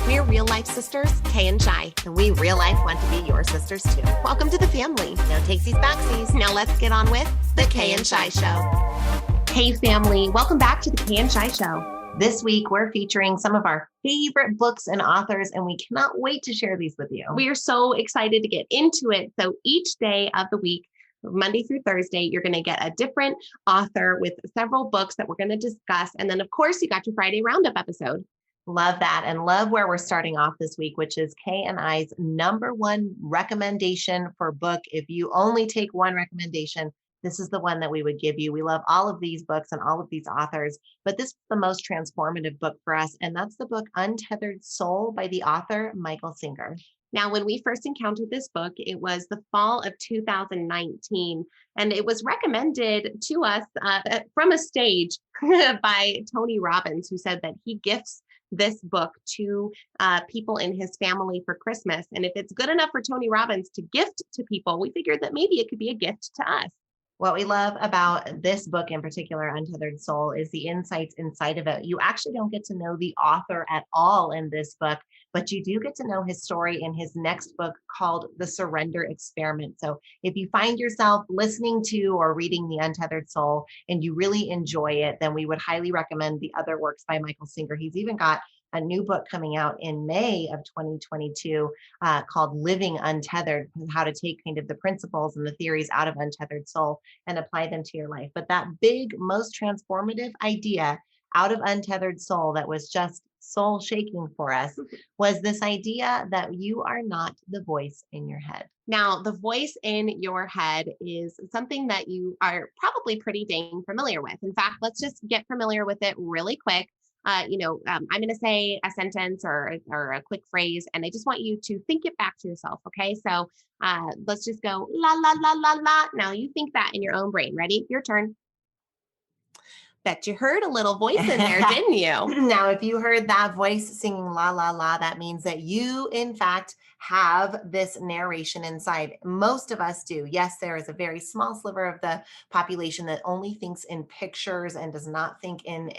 We're real life sisters, Kay and Shi, and we real life want to be your sisters too. Welcome to the family. No takesies backsies. Now let's get on with the Kay and Shi Show. Hey family, welcome back to the Kay and Shi Show. This week we're featuring some of our favorite books and authors, and we cannot wait to share these with you. We are so excited to get into it. So each day of the week, Monday through Thursday, you're going to get a different author with several books that we're going to discuss. And then, of course, you got your Friday Roundup episode. Love that, and love where we're starting off this week, which is Kay and I's number one recommendation for book. If you only take one recommendation, this is the one that we would give you. We love all of these books and all of these authors, but this is the most transformative book for us, and that's the book Untethered Soul by the author Michael Singer. Now, when we first encountered this book, it was the fall of 2019, and it was recommended to us from a stage by Tony Robbins, who said that he gifts this book to people in his family for Christmas. And if it's good enough for Tony Robbins to gift to people, we figured that maybe it could be a gift to us. What we love about this book in particular, Untethered Soul, is the insights inside of it. You actually don't get to know the author at all in this book, but you do get to know his story in his next book called The Surrender Experiment. So if you find yourself listening to or reading The Untethered Soul and you really enjoy it, then we would highly recommend the other works by Michael Singer. He's even got a new book coming out in May of 2022 called Living Untethered, how to take kind of the principles and the theories out of Untethered Soul and apply them to your life. But that big, most transformative idea out of Untethered Soul that was just soul shaking for us was this idea that you are not the voice in your head. Now, the voice in your head is something that you are probably pretty dang familiar with. In fact, let's just get familiar with it really quick. I'm going to say a sentence or a quick phrase, and I just want you to think it back to yourself. Okay. So let's just go la, la, la, la, la. Now you think that in your own brain. Ready? Your turn. Bet you heard a little voice in there, didn't you? Now, if you heard that voice singing la, la, la, that means that you, in fact, have this narration inside. Most of us do. Yes, there is a very small sliver of the population that only thinks in pictures and does not think in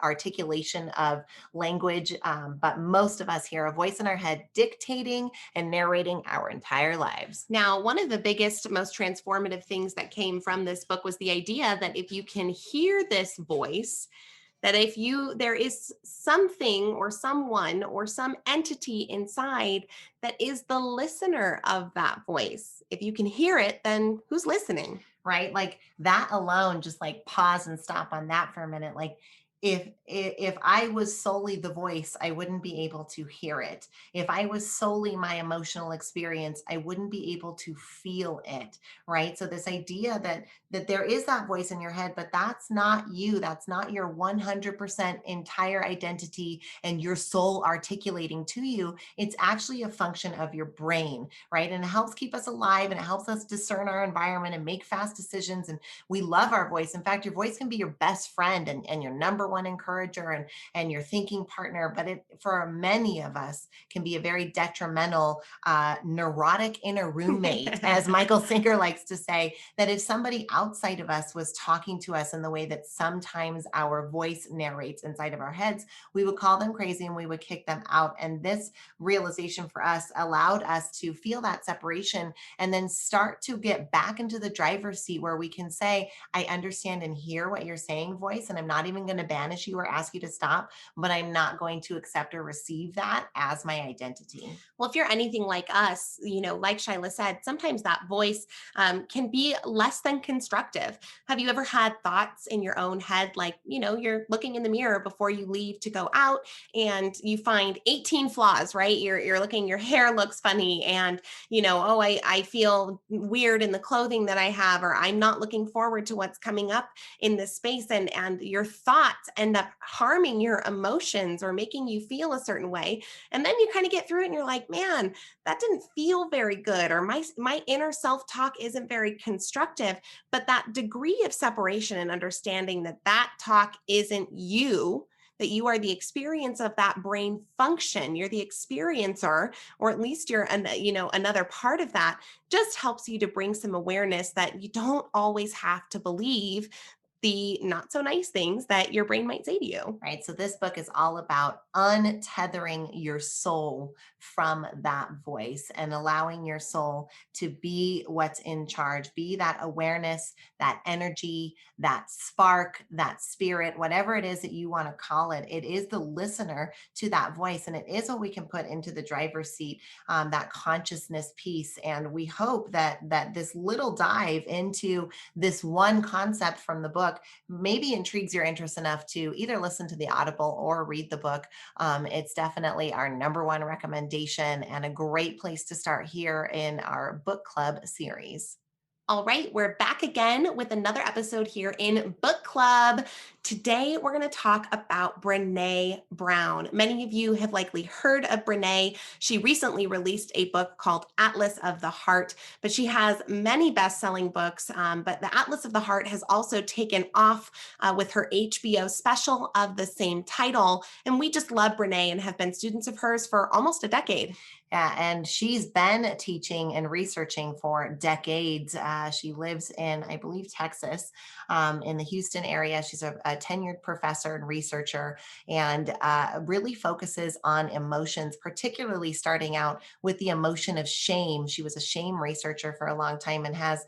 articulation of language. But most of us hear a voice in our head dictating and narrating our entire lives. Now, one of the biggest, most transformative things that came from this book was the idea that if you can hear this voice, that there is something or someone or some entity inside that is the listener of that voice. If you can hear it, then who's listening? Right? Like that alone, just like pause and stop on that for a minute. Like if I was solely the voice, I wouldn't be able to hear it. If I was solely my emotional experience, I wouldn't be able to feel it, right? So this idea that there is that voice in your head, but that's not you. That's not your 100% entire identity and your soul articulating to you. It's actually a function of your brain, right? And it helps keep us alive and it helps us discern our environment and make fast decisions. And we love our voice. In fact, your voice can be your best friend and your number one encourager and your thinking partner, but it for many of us can be a very detrimental neurotic inner roommate, as Michael Singer likes to say, that if somebody outside of us was talking to us in the way that sometimes our voice narrates inside of our heads, we would call them crazy and we would kick them out. And this realization for us allowed us to feel that separation and then start to get back into the driver's seat where we can say, I understand and hear what you're saying, voice, and I'm not even going to banish you or ask you to stop, but I'm not going to accept or receive that as my identity. Well, if you're anything like us, like Shyla said, sometimes that voice can be less than constructive. Have you ever had thoughts in your own head, like, you're looking in the mirror before you leave to go out and you find 18 flaws, right? You're looking, your hair looks funny and, I feel weird in the clothing that I have, or I'm not looking forward to what's coming up in this space. And your thoughts end up harming your emotions or making you feel a certain way. And then you kind of get through it and you're like, man, that didn't feel very good. Or my inner self-talk isn't very constructive. But that degree of separation and understanding that talk isn't you, that you are the experience of that brain function, you're the experiencer, or at least you're another part of that, just helps you to bring some awareness that you don't always have to believe the not so nice things that your brain might say to you. Right. So this book is all about untethering your soul from that voice and allowing your soul to be what's in charge, be that awareness, that energy, that spark, that spirit, whatever it is that you want to call it. It is the listener to that voice. And it is what we can put into the driver's seat, that consciousness piece. And we hope that this little dive into this one concept from the book maybe intrigues your interest enough to either listen to the Audible or read the book. It's definitely our number one recommendation and a great place to start here in our book club series. All right, we're back again with another episode here in Book Club. Today, we're going to talk about Brené Brown. Many of you have likely heard of Brené. She recently released a book called Atlas of the Heart, but she has many best-selling books. But the Atlas of the Heart has also taken off with her HBO special of the same title. And we just love Brené and have been students of hers for almost a decade. Yeah, and she's been teaching and researching for decades. She lives in, I believe, Texas, in the Houston area. She's a tenured professor and researcher, and really focuses on emotions, particularly starting out with the emotion of shame. She was a shame researcher for a long time and has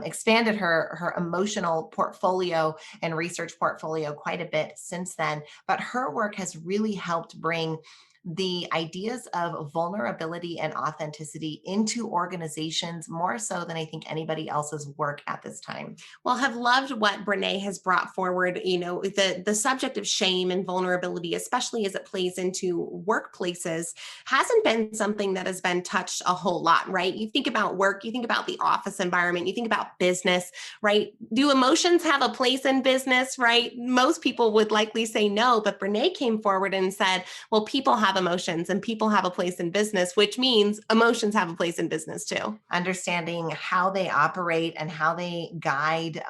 expanded her emotional portfolio and research portfolio quite a bit since then. But her work has really helped bring the ideas of vulnerability and authenticity into organizations more so than I think anybody else's work at this time. Well, have loved what Brené has brought forward. The subject of shame and vulnerability, especially as it plays into workplaces, hasn't been something that has been touched a whole lot, right? You think about work, you think about the office environment, you think about business, right? Do emotions have a place in business, right? Most people would likely say no, but Brené came forward and said, well, people have emotions and people have a place in business, which means emotions have a place in business too. Understanding how they operate and how they guide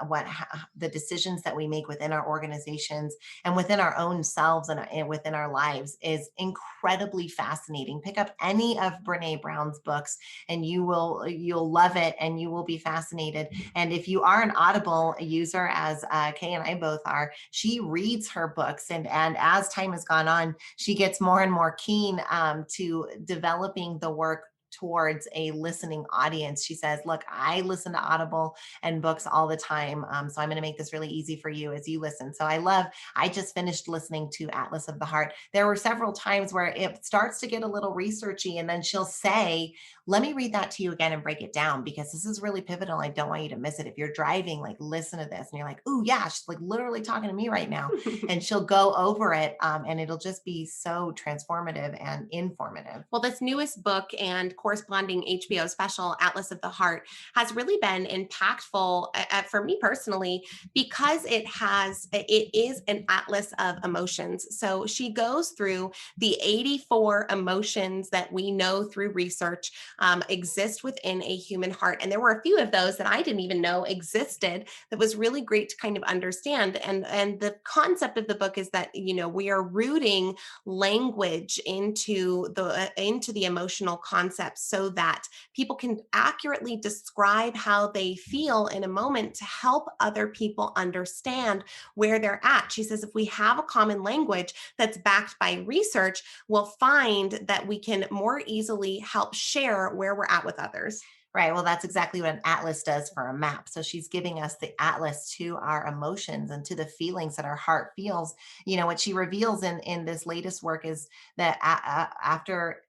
the decisions that we make within our organizations and within our own selves and within our lives is incredibly fascinating. Pick up any of Brené Brown's books and you'll love it and you will be fascinated. And if you are an Audible user, as Kay and I both are, she reads her books, and as time has gone on, she gets more and more keen to developing the work towards a listening audience. She says, look, I listen to Audible and books all the time. So I'm going to make this really easy for you as you listen. So I just finished listening to Atlas of the Heart. There were several times where it starts to get a little researchy and then she'll say, let me read that to you again and break it down because this is really pivotal. I don't want you to miss it. If you're driving, like listen to this. And you're like, oh yeah, she's like literally talking to me right now. And she'll go over it and it'll just be so transformative and informative. Well, this newest book and corresponding HBO special, Atlas of the Heart, has really been impactful for me personally because it is an atlas of emotions. So she goes through the 84 emotions that we know through research exist within a human heart. And there were a few of those that I didn't even know existed that was really great to kind of understand. And the concept of the book is that, we are rooting language into the emotional concepts so that people can accurately describe how they feel in a moment to help other people understand where they're at. She says if we have a common language that's backed by research, we'll find that we can more easily help share where we're at with others. Right. Well, that's exactly what an atlas does for a map. So she's giving us the atlas to our emotions and to the feelings that our heart feels. What she reveals in this latest work is that after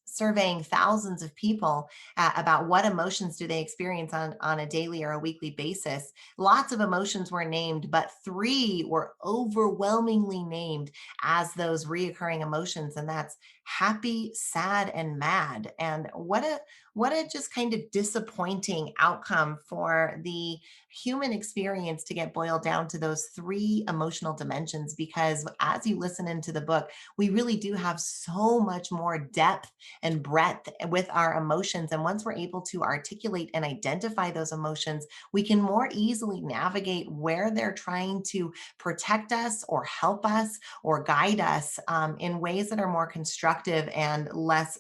surveying thousands of people about what emotions do they experience on a daily or a weekly basis, lots of emotions were named, but 3 were overwhelmingly named as those reoccurring emotions. And that's happy, sad, and mad. And what a just kind of disappointing outcome for the human experience to get boiled down to those 3 emotional dimensions. Because as you listen into the book, we really do have so much more depth and breadth with our emotions. And once we're able to articulate and identify those emotions, we can more easily navigate where they're trying to protect us or help us or guide us in ways that are more constructive and less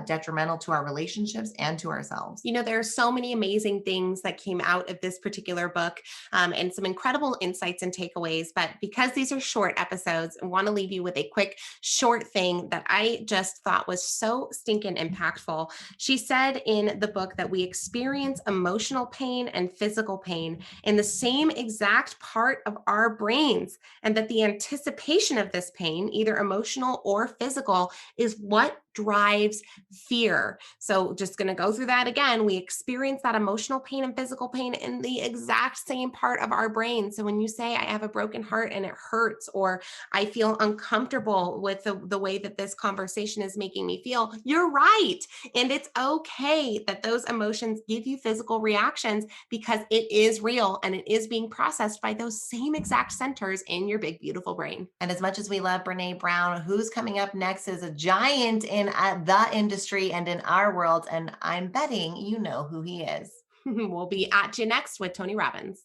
detrimental to our relationships and to ourselves. There are so many amazing things that came out of this particular popular book, and some incredible insights and takeaways. But because these are short episodes, I want to leave you with a quick, short thing that I just thought was so stinking impactful. She said in the book that we experience emotional pain and physical pain in the same exact part of our brains, and that the anticipation of this pain, either emotional or physical, is what drives fear. So, just going to go through that again. We experience that emotional pain and physical pain in the exact same part of our brain. So, when you say, I have a broken heart and it hurts, or I feel uncomfortable with the way that this conversation is making me feel, you're right. And it's okay that those emotions give you physical reactions, because it is real and it is being processed by those same exact centers in your big, beautiful brain. And as much as we love Brené Brown, who's coming up next is a giant in the industry and in our world. And I'm betting you know who he is. We'll be at you next with Tony Robbins.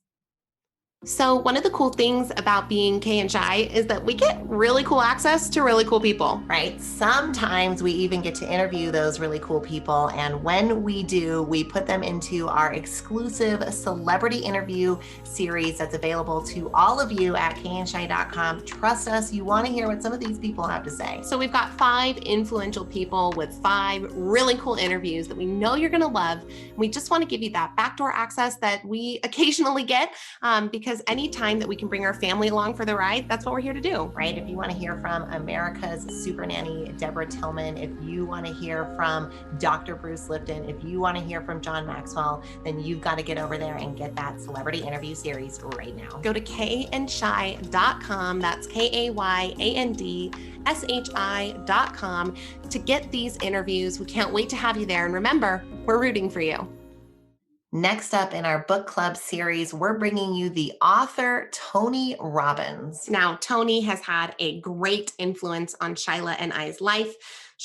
So, one of the cool things about being Kay and Shi is that we get really cool access to really cool people. Right? Sometimes we even get to interview those really cool people. And when we do, we put them into our exclusive celebrity interview series that's available to all of you at kayandshi.com. Trust us, you want to hear what some of these people have to say. So, we've got 5 influential people with 5 really cool interviews that we know you're going to love. We just want to give you that backdoor access that we occasionally get, because anytime that we can bring our family along for the ride, that's what we're here to do. Right? If you want to hear from America's super nanny, Deborah Tillman, if you want to hear from Dr. Bruce Lipton, if you want to hear from John Maxwell, then you've got to get over there and get that celebrity interview series right now. Go to kayandshi.com. That's KAYANDSHI.com to get these interviews. We can't wait to have you there. And remember, we're rooting for you. Next up in our book club series, we're bringing you the author, Tony Robbins. Now, Tony has had a great influence on Shyla and I's life.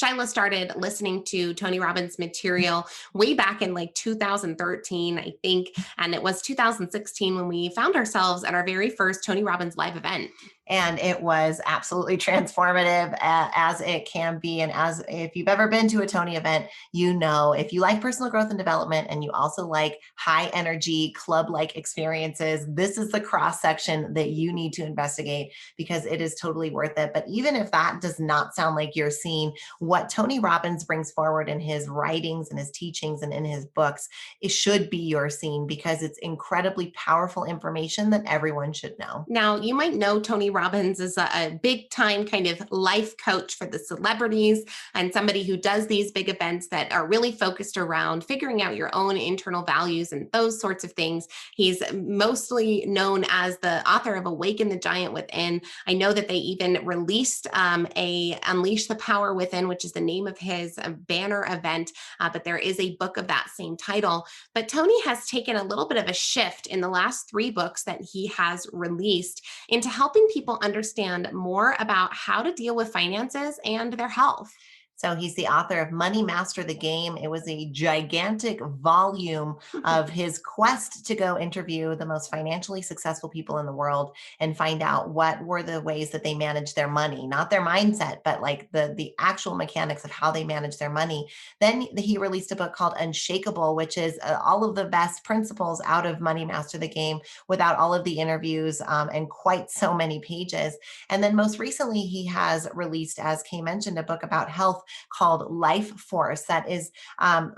Shyla started listening to Tony Robbins material way back in like 2013, I think. And it was 2016 when we found ourselves at our very first Tony Robbins live event. And it was absolutely transformative, as it can be. And as if you've ever been to a Tony event, you know, if you like personal growth and development and you also like high energy club-like experiences, this is the cross section that you need to investigate, because it is totally worth it. But even if that does not sound like your scene, what Tony Robbins brings forward in his writings and his teachings and in his books, it should be your scene, because it's incredibly powerful information that everyone should know. Now, you might know Tony Robbins is a big time kind of life coach for the celebrities, and somebody who does these big events that are really focused around figuring out your own internal values and those sorts of things. He's mostly known as the author of Awaken the Giant Within. I know that they even released a Unleash the Power Within, which is the name of his banner event, but there is a book of that same title. But Tony has taken a little bit of a shift in the last 3 books that he has released into helping people understand more about how to deal with finances and their health. So he's the author of Money Master the Game. It was a gigantic volume of his quest to go interview the most financially successful people in the world and find out what were the ways that they manage their money, not their mindset, but like the actual mechanics of how they manage their money. Then he released a book called Unshakable, which is all of the best principles out of Money Master the Game without all of the interviews and quite so many pages. And then most recently, he has released, as Kay mentioned, a book about health called Life Force that is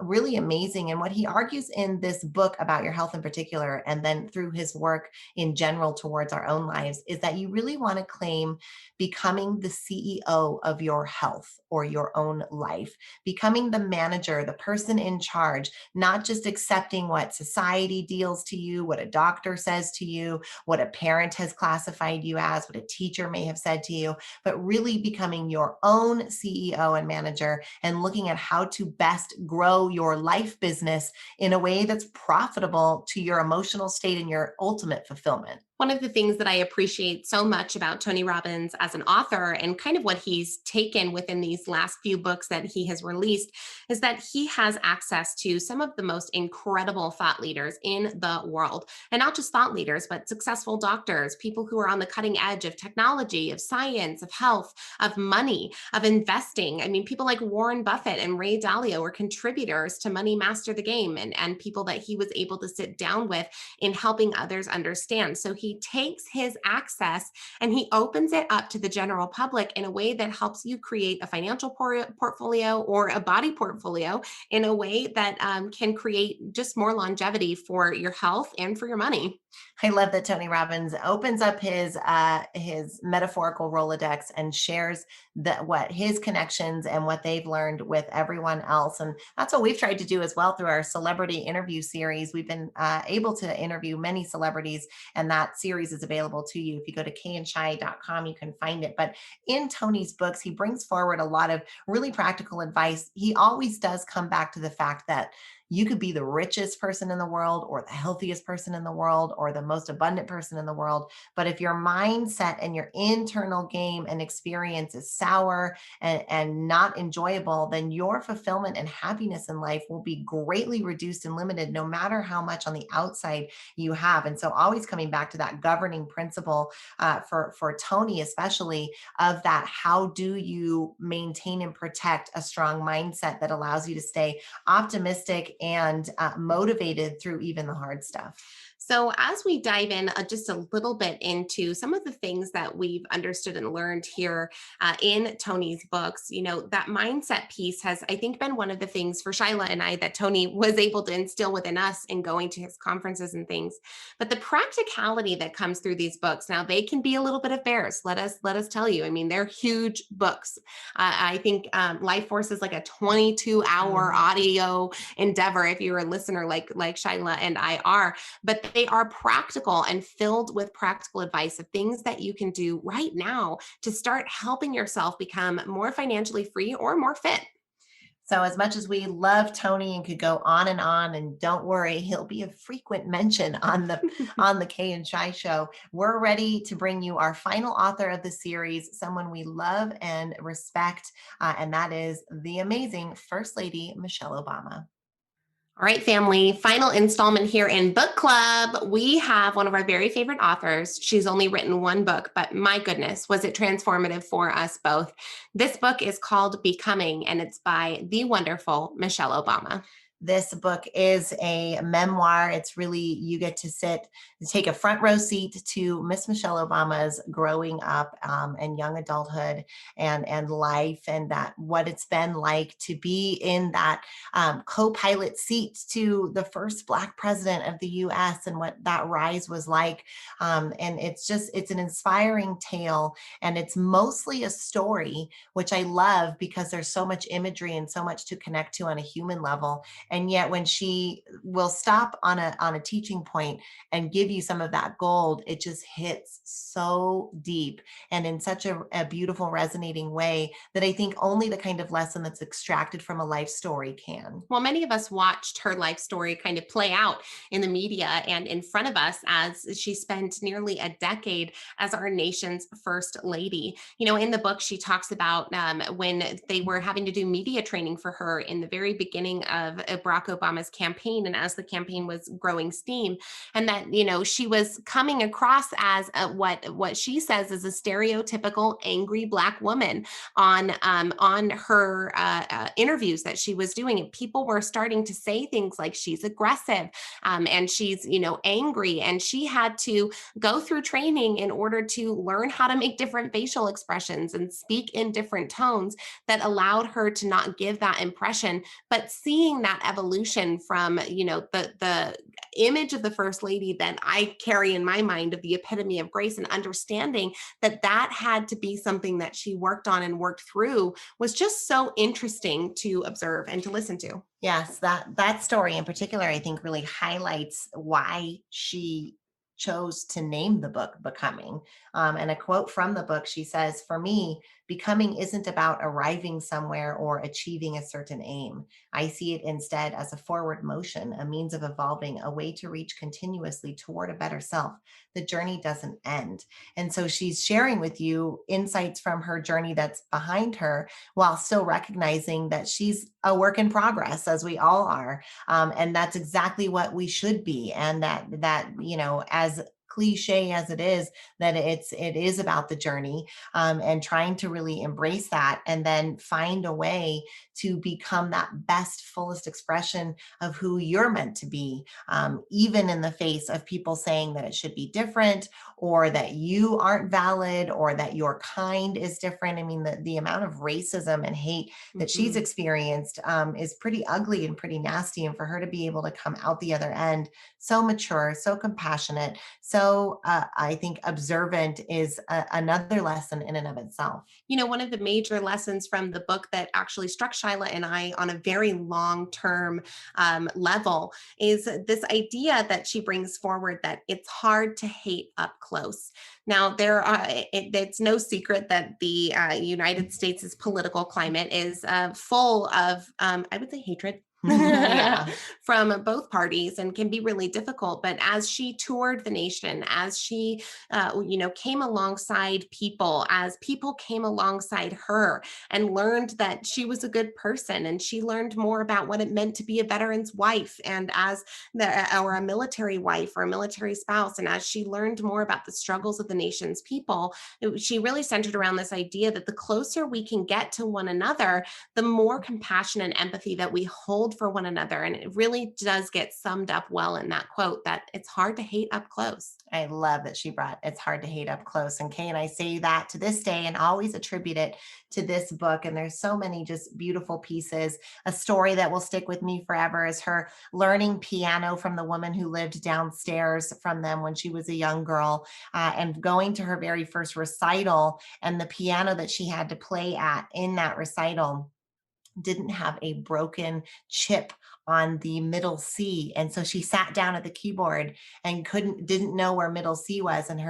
really amazing. And what he argues in this book about your health in particular, and then through his work in general towards our own lives, is that you really want to claim becoming the CEO of your health or your own life, becoming the manager, the person in charge, not just accepting what society deals to you, what a doctor says to you, what a parent has classified you as, what a teacher may have said to you, but really becoming your own CEO and manager and looking at how to best grow your life business in a way that's profitable to your emotional state and your ultimate fulfillment. One of the things that I appreciate so much about Tony Robbins as an author and kind of what he's taken within these last few books that he has released is that he has access to some of the most incredible thought leaders in the world. And not just thought leaders, but successful doctors, people who are on the cutting edge of technology, of science, of health, of money, of investing. I mean, people like Warren Buffett and Ray Dalio were contributors to Money Master the Game, and people that he was able to sit down with in helping others understand. So he takes his access and he opens it up to the general public in a way that helps you create a financial portfolio or a body portfolio in a way that can create just more longevity for your health and for your money. I love that Tony Robbins opens up his metaphorical Rolodex and shares what his connections and what they've learned with everyone else. And that's what we've tried to do as well through our celebrity interview series. We've been able to interview many celebrities, and that series is available to you. If you go to kayandshai.com, you can find it. But in Tony's books, he brings forward a lot of really practical advice. He always does come back to the fact that you could be the richest person in the world or the healthiest person in the world or the most abundant person in the world. But if your mindset and your internal game and experience is sour and not enjoyable, then your fulfillment and happiness in life will be greatly reduced and limited no matter how much on the outside you have. And so always coming back to that governing principle for Tony, especially of that, how do you maintain and protect a strong mindset that allows you to stay optimistic and motivated through even the hard stuff? So, as we dive in just a little bit into some of the things that we've understood and learned here in Tony's books, that mindset piece has, I think, been one of the things for Shyla and I that Tony was able to instill within us in going to his conferences and things. But the practicality that comes through these books, now they can be a little bit of bears. Let us tell you. I mean, they're huge books. I think Life Force is like a 22-hour Mhm. audio endeavor if you're a listener like Shyla and I are, but they are practical and filled with practical advice of things that you can do right now to start helping yourself become more financially free or more fit. So as much as we love Tony and could go on, and don't worry, he'll be a frequent mention on the Kay and Shy show. We're ready to bring you our final author of the series, someone we love and respect, and that is the amazing First Lady Michelle Obama. All right, family, final installment here in book club. We have one of our very favorite authors. She's only written one book, but my goodness, was it transformative for us both. This book is called Becoming, and it's by the wonderful Michelle Obama. This book is a memoir. It's really, you get to take a front row seat to Miss Michelle Obama's growing up and young adulthood and life, and that what it's been like to be in that co-pilot seat to the first Black president of the US and what that rise was like. And it's an inspiring tale, and it's mostly a story, which I love because there's so much imagery and so much to connect to on a human level. And yet when she will stop on a teaching point and give you some of that gold, it just hits so deep and in such a beautiful resonating way that I think only the kind of lesson that's extracted from a life story can. Well, many of us watched her life story kind of play out in the media and in front of us as she spent nearly a decade as our nation's first lady. In the book, she talks about when they were having to do media training for her in the very beginning of Barack Obama's campaign and as the campaign was growing steam, and that, she was coming across as what she says is a stereotypical angry Black woman on her interviews that she was doing. And people were starting to say things like she's aggressive and she's angry, and she had to go through training in order to learn how to make different facial expressions and speak in different tones that allowed her to not give that impression. But seeing that evolution from the image of the first lady that I carry in my mind of the epitome of grace, and understanding that had to be something that she worked on and worked through, was just so interesting to observe and to listen to. Yes, that story in particular, I think, really highlights why she chose to name the book Becoming. And a quote from the book, she says, "For me, Becoming isn't about arriving somewhere or achieving a certain aim. I see it instead as a forward motion, a means of evolving, a way to reach continuously toward a better self. The journey doesn't end. And so she's sharing with you insights from her journey that's behind her, while still recognizing that she's a work in progress, as we all are. And that's exactly what we should be. And as cliche as it is, that it is about the journey, and trying to really embrace that, and then find a way to become that best, fullest expression of who you're meant to be, even in the face of people saying that it should be different, or that you aren't valid, or that your kind is different. I mean, the amount of racism and hate that she's Mhm. experienced, is pretty ugly and pretty nasty. And for her to be able to come out the other end so mature, so compassionate, so I think observant, is another lesson in and of itself. One of the major lessons from the book that actually struck Shyla and I on a very long term level is this idea that she brings forward, that it's hard to hate up close. Now, it's no secret that the United States' political climate is full of, I would say, hatred. Yeah. From both parties, and can be really difficult. But as she toured the nation, as she came alongside people, as people came alongside her and learned that she was a good person, and she learned more about what it meant to be a veteran's wife, and or a military wife or a military spouse, and as she learned more about the struggles of the nation's people, she really centered around this idea that the closer we can get to one another, the more compassion and empathy that we hold for one another. And it really does get summed up well in that quote, that it's hard to hate up close. I love that she brought "It's Hard to Hate Up Close." And Kay and I say that to this day and always attribute it to this book. And there's so many just beautiful pieces. A story that will stick with me forever is her learning piano from the woman who lived downstairs from them when she was a young girl, and going to her very first recital, and the piano that she had to play at in that recital didn't have a broken chip on the middle C. And so she sat down at the keyboard and didn't know where middle C was. And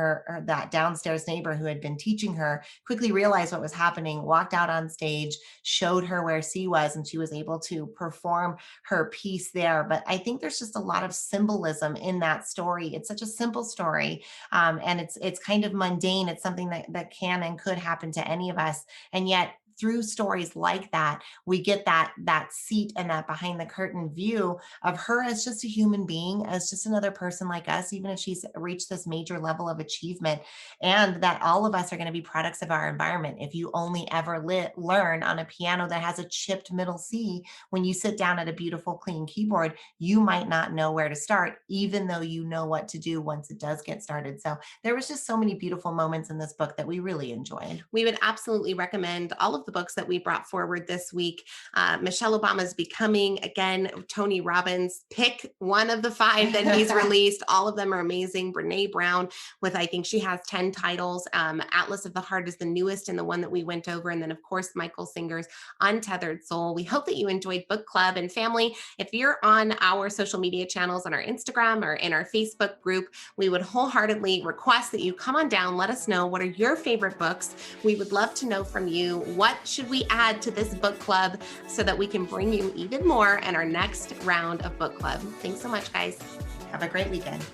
that downstairs neighbor who had been teaching her quickly realized what was happening, walked out on stage, showed her where C was, and she was able to perform her piece there. But I think there's just a lot of symbolism in that story. It's such a simple story. And it's kind of mundane. It's something that can and could happen to any of us. And yet, through stories like that, we get that seat and that behind the curtain view of her as just a human being, as just another person like us, even if she's reached this major level of achievement, and that all of us are going to be products of our environment. If you only ever learn on a piano that has a chipped middle C, when you sit down at a beautiful clean keyboard, you might not know where to start, even though you know what to do once it does get started. So there was just so many beautiful moments in this book that we really enjoyed. We would absolutely recommend all of the books that we brought forward this week. Michelle Obama's Becoming, again, Tony Robbins. Pick one of the 5 that he's released. All of them are amazing. Brené Brown, I think she has 10 titles. Atlas of the Heart is the newest and the one that we went over. And then, of course, Michael Singer's Untethered Soul. We hope that you enjoyed book club. And family, if you're on our social media channels, on our Instagram or in our Facebook group, we would wholeheartedly request that you come on down. Let us know, what are your favorite books? We would love to know from you, what should we add to this book club so that we can bring you even more in our next round of book club. Thanks so much, guys. Have a great weekend.